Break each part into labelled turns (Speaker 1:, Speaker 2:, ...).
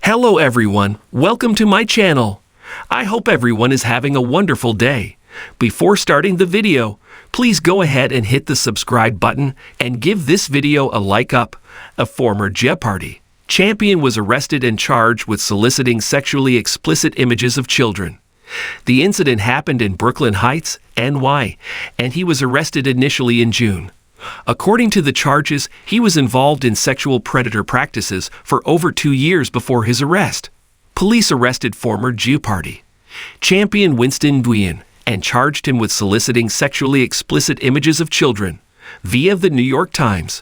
Speaker 1: Hello everyone, welcome to my channel. I hope everyone is having a wonderful day. Before starting the video, please go ahead and hit the subscribe button and give this video a like up. A former Jeopardy champion was arrested and charged with soliciting sexually explicit images of children. The incident happened in Brooklyn Heights, NY, and he was arrested initially in June. According to the charges, he was involved in sexual predator practices for over 2 years before his arrest. Police arrested former Jeopardy champion Winston Nguyen and charged him with soliciting sexually explicit images of children, via the New York Times.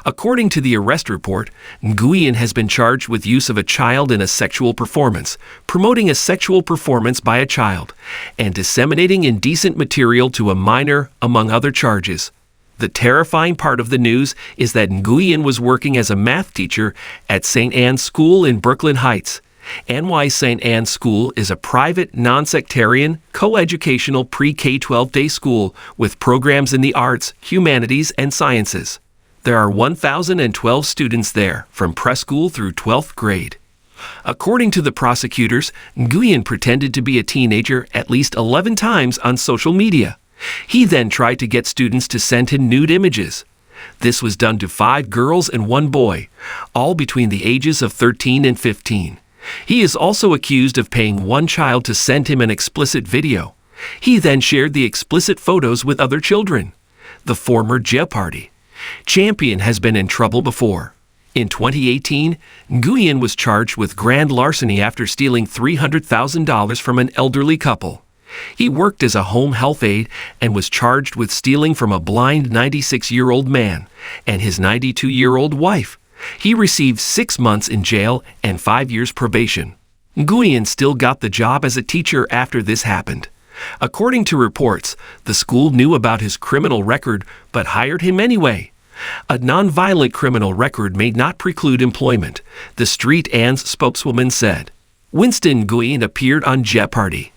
Speaker 1: According to the arrest report, Nguyen has been charged with use of a child in a sexual performance, promoting a sexual performance by a child, and disseminating indecent material to a minor, among other charges. The terrifying part of the news is that Nguyen was working as a math teacher at St. Anne's School in Brooklyn Heights. NY St. Anne's School is a private, non-sectarian, co-educational pre-K-12 day school with programs in the arts, humanities, and sciences. There are 1,012 students there, from preschool through 12th grade. According to the prosecutors, Nguyen pretended to be a teenager at least 11 times on social media. He then tried to get students to send him nude images. This was done to 5 girls and 1 boy, all between the ages of 13 and 15. He is also accused of paying 1 child to send him an explicit video. He then shared the explicit photos with other children. The former Jeopardy champion has been in trouble before. In 2018, Nguyen was charged with grand larceny after stealing $300,000 from an elderly couple. He worked as a home health aide and was charged with stealing from a blind 96-year-old man and his 92-year-old wife. He received 6 months in jail and 5 years probation. Nguyen still got the job as a teacher after this happened. According to reports, the school knew about his criminal record but hired him anyway. A nonviolent criminal record may not preclude employment, the Street Ann's spokeswoman said. Winston Nguyen appeared on Jeopardy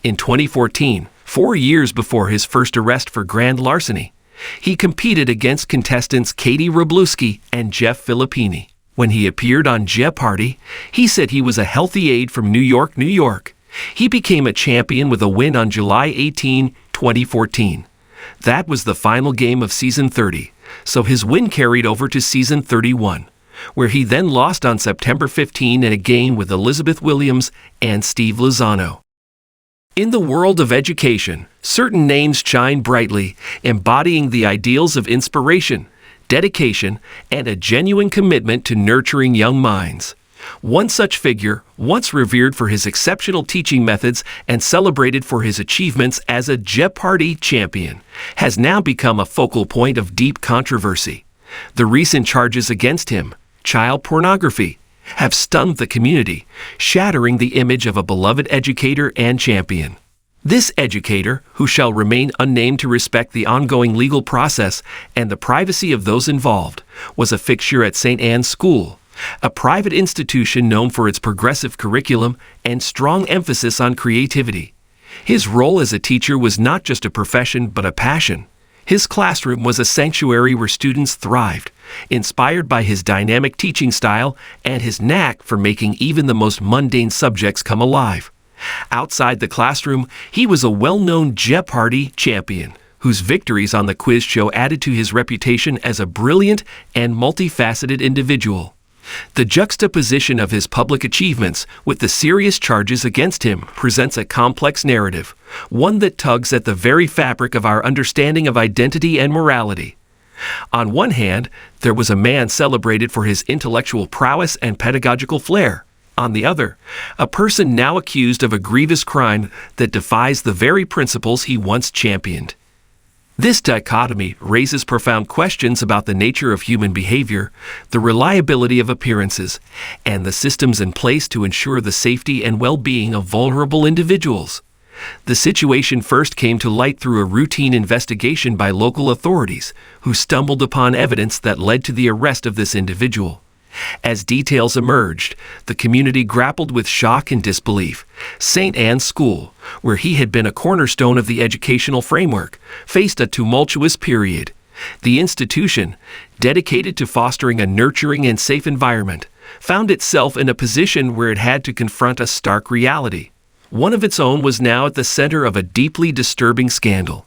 Speaker 1: in 2014, 4 years before his first arrest for grand larceny. He competed against contestants Katie Wroblewski and Jeff Filippini. When he appeared on Jeopardy, he said he was a healthy aide from New York, New York. He became a champion with a win on July 18, 2014. That was the final game of Season 30, so his win carried over to Season 31, where he then lost on September 15 in a game with Elizabeth Williams and Steve Lozano. In the world of education, certain names shine brightly, embodying the ideals of inspiration, dedication, and a genuine commitment to nurturing young minds. One such figure, once revered for his exceptional teaching methods and celebrated for his achievements as a Jeopardy champion, has now become a focal point of deep controversy. The recent charges against him, child pornography, have stunned the community, shattering the image of a beloved educator and champion. This educator, who shall remain unnamed to respect the ongoing legal process and the privacy of those involved, was a fixture at St. Anne's School, a private institution known for its progressive curriculum and strong emphasis on creativity. His role as a teacher was not just a profession but a passion. His classroom was a sanctuary where students thrived, inspired by his dynamic teaching style and his knack for making even the most mundane subjects come alive. Outside the classroom, he was a well-known Jeopardy champion, whose victories on the quiz show added to his reputation as a brilliant and multifaceted individual. The juxtaposition of his public achievements with the serious charges against him presents a complex narrative, one that tugs at the very fabric of our understanding of identity and morality. On one hand, there was a man celebrated for his intellectual prowess and pedagogical flair. On the other, a person now accused of a grievous crime that defies the very principles he once championed. This dichotomy raises profound questions about the nature of human behavior, the reliability of appearances, and the systems in place to ensure the safety and well-being of vulnerable individuals. The situation first came to light through a routine investigation by local authorities, who stumbled upon evidence that led to the arrest of this individual. As details emerged, the community grappled with shock and disbelief. St. Anne's School, where he had been a cornerstone of the educational framework, faced a tumultuous period. The institution, dedicated to fostering a nurturing and safe environment, found itself in a position where it had to confront a stark reality. One of its own was now at the center of a deeply disturbing scandal.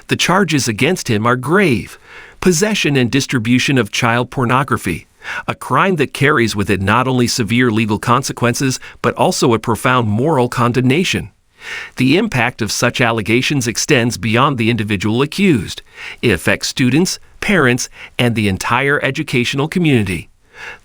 Speaker 1: The charges against him are grave: possession and distribution of child pornography, a crime that carries with it not only severe legal consequences but also a profound moral condemnation. The impact of such allegations extends beyond the individual accused. It affects students, parents, and the entire educational community.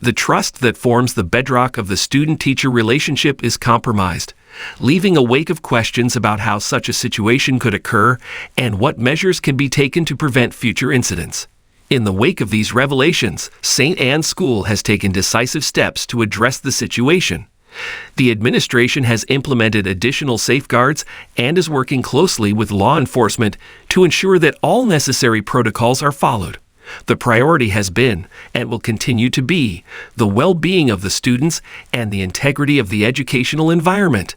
Speaker 1: The trust that forms the bedrock of the student-teacher relationship is compromised, leaving a wake of questions about how such a situation could occur and what measures can be taken to prevent future incidents. In the wake of these revelations, St. Anne's School has taken decisive steps to address the situation. The administration has implemented additional safeguards and is working closely with law enforcement to ensure that all necessary protocols are followed. The priority has been, and will continue to be, the well-being of the students and the integrity of the educational environment.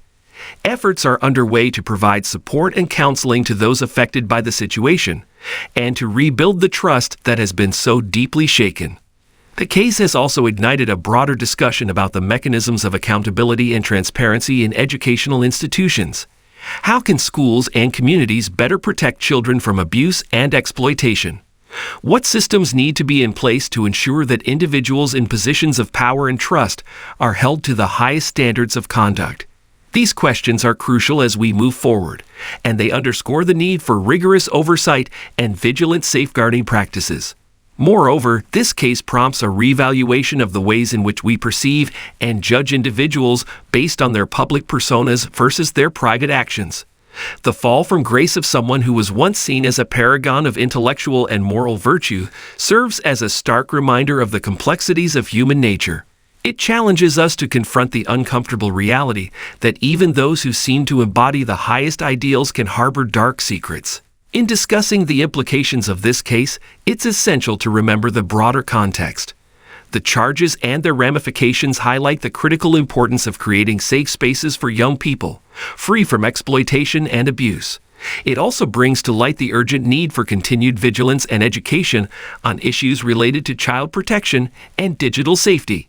Speaker 1: Efforts are underway to provide support and counseling to those affected by the situation, and to rebuild the trust that has been so deeply shaken. The case has also ignited a broader discussion about the mechanisms of accountability and transparency in educational institutions. How can schools and communities better protect children from abuse and exploitation? What systems need to be in place to ensure that individuals in positions of power and trust are held to the highest standards of conduct? These questions are crucial as we move forward, and they underscore the need for rigorous oversight and vigilant safeguarding practices. Moreover, this case prompts a reevaluation of the ways in which we perceive and judge individuals based on their public personas versus their private actions. The fall from grace of someone who was once seen as a paragon of intellectual and moral virtue serves as a stark reminder of the complexities of human nature. It challenges us to confront the uncomfortable reality that even those who seem to embody the highest ideals can harbor dark secrets. In discussing the implications of this case, it's essential to remember the broader context. The charges and their ramifications highlight the critical importance of creating safe spaces for young people, free from exploitation and abuse. It also brings to light the urgent need for continued vigilance and education on issues related to child protection and digital safety.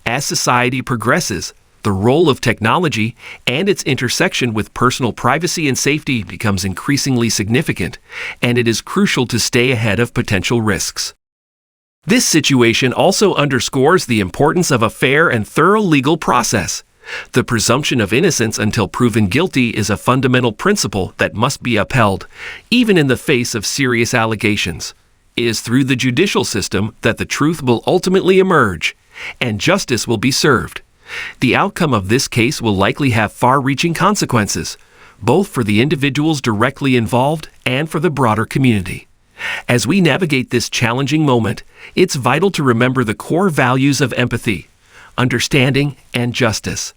Speaker 1: As society progresses, the role of technology and its intersection with personal privacy and safety becomes increasingly significant, and it is crucial to stay ahead of potential risks. This situation also underscores the importance of a fair and thorough legal process. The presumption of innocence until proven guilty is a fundamental principle that must be upheld, even in the face of serious allegations. It is through the judicial system that the truth will ultimately emerge, and justice will be served. The outcome of this case will likely have far-reaching consequences, both for the individuals directly involved and for the broader community. As we navigate this challenging moment, it's vital to remember the core values of empathy, understanding, and justice.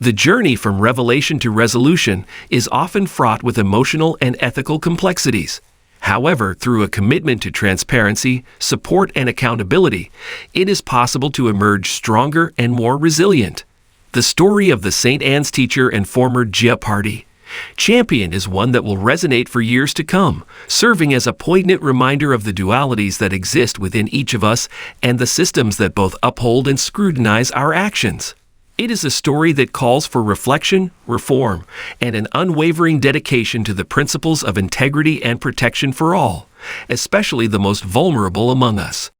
Speaker 1: The journey from revelation to resolution is often fraught with emotional and ethical complexities. However, through a commitment to transparency, support, and accountability, it is possible to emerge stronger and more resilient. The story of the St. Anne's teacher and former Jeopardy champion is one that will resonate for years to come, serving as a poignant reminder of the dualities that exist within each of us and the systems that both uphold and scrutinize our actions. It is a story that calls for reflection, reform, and an unwavering dedication to the principles of integrity and protection for all, especially the most vulnerable among us.